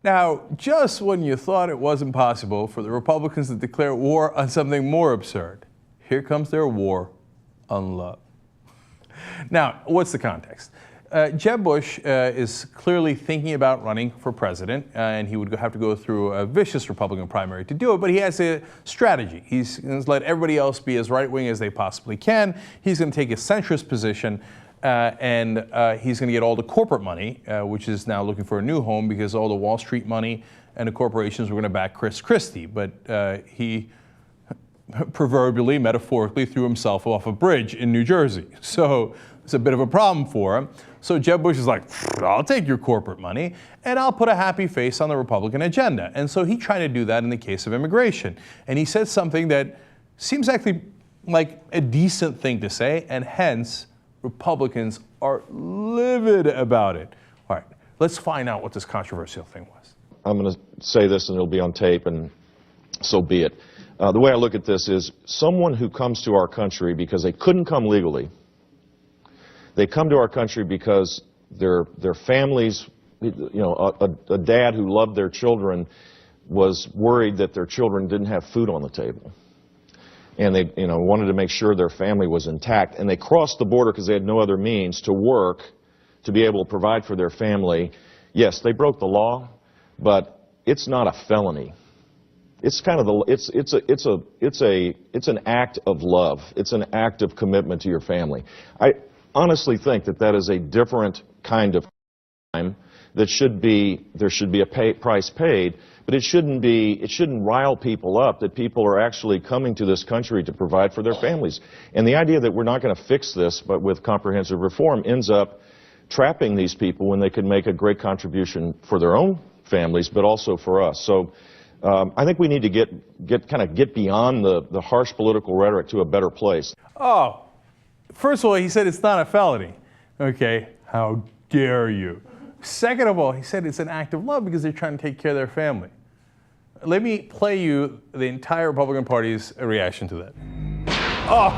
Now, just when you thought it wasn't possible for the Republicans to declare war on something more absurd, here comes their war on love. Now, what's the context? Jeb Bush is clearly thinking about running for president, and he would have to go through a vicious Republican primary to do it, but he has a strategy. He's going to let everybody else be as right-wing as they possibly can. He's going to take a centrist position, and he's going to get all the corporate money, which is now looking for a new home because all the Wall Street money and the corporations were going to back Chris Christie, but he proverbially, metaphorically, threw himself off a bridge in New Jersey. So it's a bit of a problem for him. So Jeb Bush is like, I'll take your corporate money and I'll put a happy face on the Republican agenda. And so he tried to do that in the case of immigration. And he said something that seems actually like a decent thing to say, and hence Republicans are livid about it. All right, let's find out what this controversial thing was. I'm going to say this and it'll be on tape, and so be it. The way I look at this is someone who comes to our country because they couldn't come legally. They come to our country because their families, you know, a dad who loved their children was worried that their children didn't have food on the table. And they, you know, wanted to make sure their family was intact. And they crossed the border because they had no other means to work, to be able to provide for their family. Yes, they broke the law, but it's not a felony. It's kind of it's an act of love. It's an act of commitment to your family. I honestly think that that is a different kind of crime that there should be a price paid, but it shouldn't rile people up that people are actually coming to this country to provide for their families. And the idea that we're not going to fix this but with comprehensive reform ends up trapping these people when they could make a great contribution for their own families, but also for us. So I think we need to get beyond the harsh political rhetoric to a better place. Oh, first of all, he said it's not a felony. Okay, how dare you? Second of all, he said it's an act of love because they're trying to take care of their family. Let me play you the entire Republican Party's reaction to that. Oh.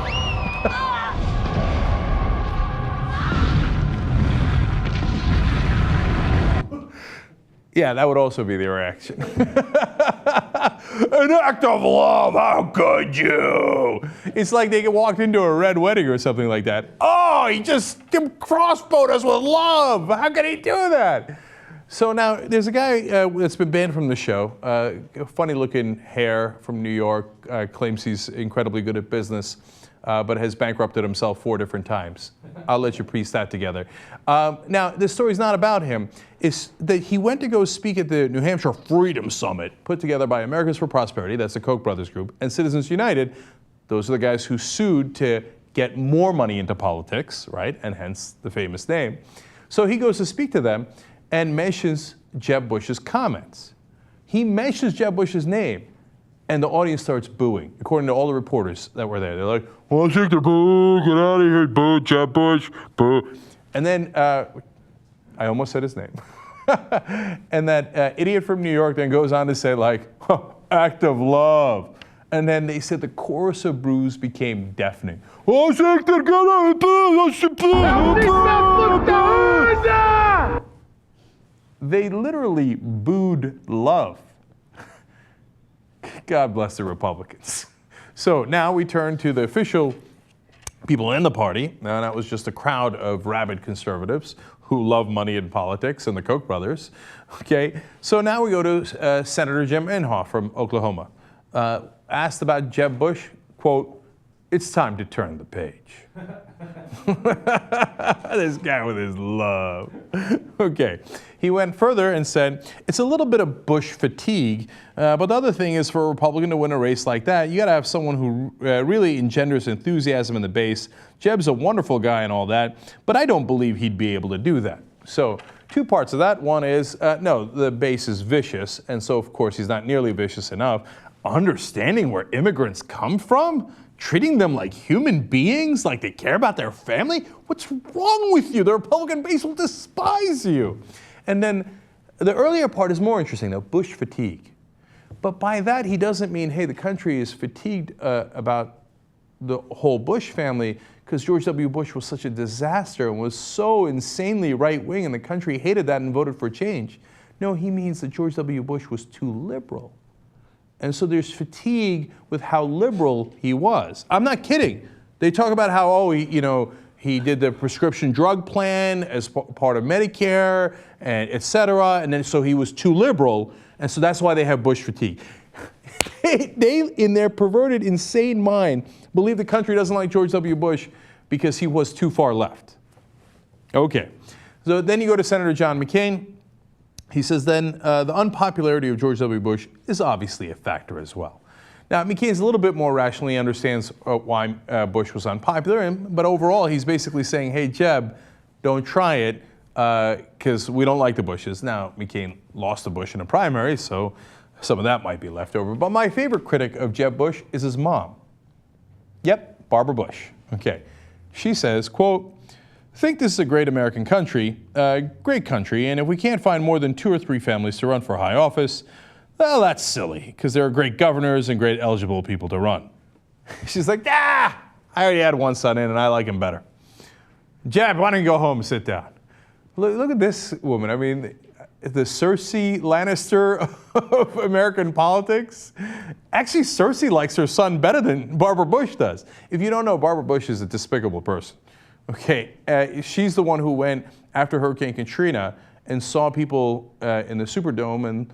Yeah, that would also be the reaction. An act of love, how could you? It's like they walked into a red wedding or something like that. Oh, he just crossbowed us with love. How could he do that? So now there's a guy that's been banned from the show, funny looking hair from New York, claims he's incredibly good at business, but has bankrupted himself 4 different times. I'll let you piece that together. Now, this story's not about him. It's that he went to go speak at the New Hampshire Freedom Summit, put together by Americans for Prosperity, that's the Koch brothers group, and Citizens United. Those are the guys who sued to get more money into politics, right? And hence the famous name. So he goes to speak to them and mentions Jeb Bush's comments. He mentions Jeb Bush's name. And the audience starts booing, according to all the reporters that were there. They're like, Washington, boo, get out of here, boo, Jeb Bush, boo. And then, I almost said his name. And that idiot from New York then goes on to say, like, act of love. And then they said the chorus of boos became deafening. Washington, get out of here, They literally booed love. God bless the Republicans. So now we turn to the official people in the party. Now that was just a crowd of rabid conservatives who love money in politics and the Koch brothers. Okay, so now we go to Senator Jim Inhofe from Oklahoma. Asked about Jeb Bush, quote, it's time to turn the page. This guy with his love. Okay. He went further and said, it's a little bit of Bush fatigue, but the other thing is for a Republican to win a race like that, you got to have someone who really engenders enthusiasm in the base. Jeb's a wonderful guy and all that, but I don't believe he'd be able to do that. So 2 parts of that. One is, no, the base is vicious, and so of course he's not nearly vicious enough. Understanding where immigrants come from? Treating them like human beings, like they care about their family? What's wrong with you? The Republican base will despise you. And then the earlier part is more interesting, though, Bush fatigue. But by that, he doesn't mean, hey, the country is fatigued about the whole Bush family because George W. Bush was such a disaster and was so insanely right-wing and the country hated that and voted for change. No, he means that George W. Bush was too liberal. And so there's fatigue with how liberal he was. I'm not kidding. They talk about how, oh, he did the prescription drug plan as part of Medicare, and et cetera, and then so he was too liberal, and so that's why they have Bush fatigue. They, in their perverted, insane mind, believe the country doesn't like George W. Bush because he was too far left. Okay, so then you go to Senator John McCain. He says then the unpopularity of George W. Bush is obviously a factor as well. Now, McCain's a little bit more rationally understands why Bush was unpopular, but overall he's basically saying, hey, Jeb, don't try it because we don't like the Bushes. Now, McCain lost to Bush in a primary, so some of that might be left over. But my favorite critic of Jeb Bush is his mom. Yep, Barbara Bush. Okay. She says, quote, think this is a great American country, great country, and if we can't find more than 2 or 3 families to run for high office, well, that's silly, because there are great governors and great eligible people to run. She's like, I already had one son in and I like him better. Jeb, why don't you go home and sit down? Look at this woman. I mean, the Cersei Lannister of American politics. Actually, Cersei likes her son better than Barbara Bush does. If you don't know, Barbara Bush is a despicable person. Okay, she's the one who went after Hurricane Katrina and saw people in the Superdome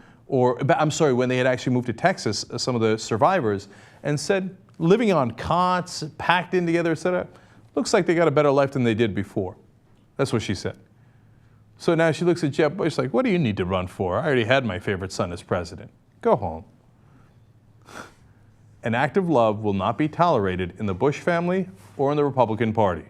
when they had actually moved to Texas, some of the survivors, and said, living on cots, packed in together, etc., looks like they got a better life than they did before. That's what she said. So now she looks at Jeb Bush like, what do you need to run for? I already had my favorite son as president. Go home. An act of love will not be tolerated in the Bush family or in the Republican Party.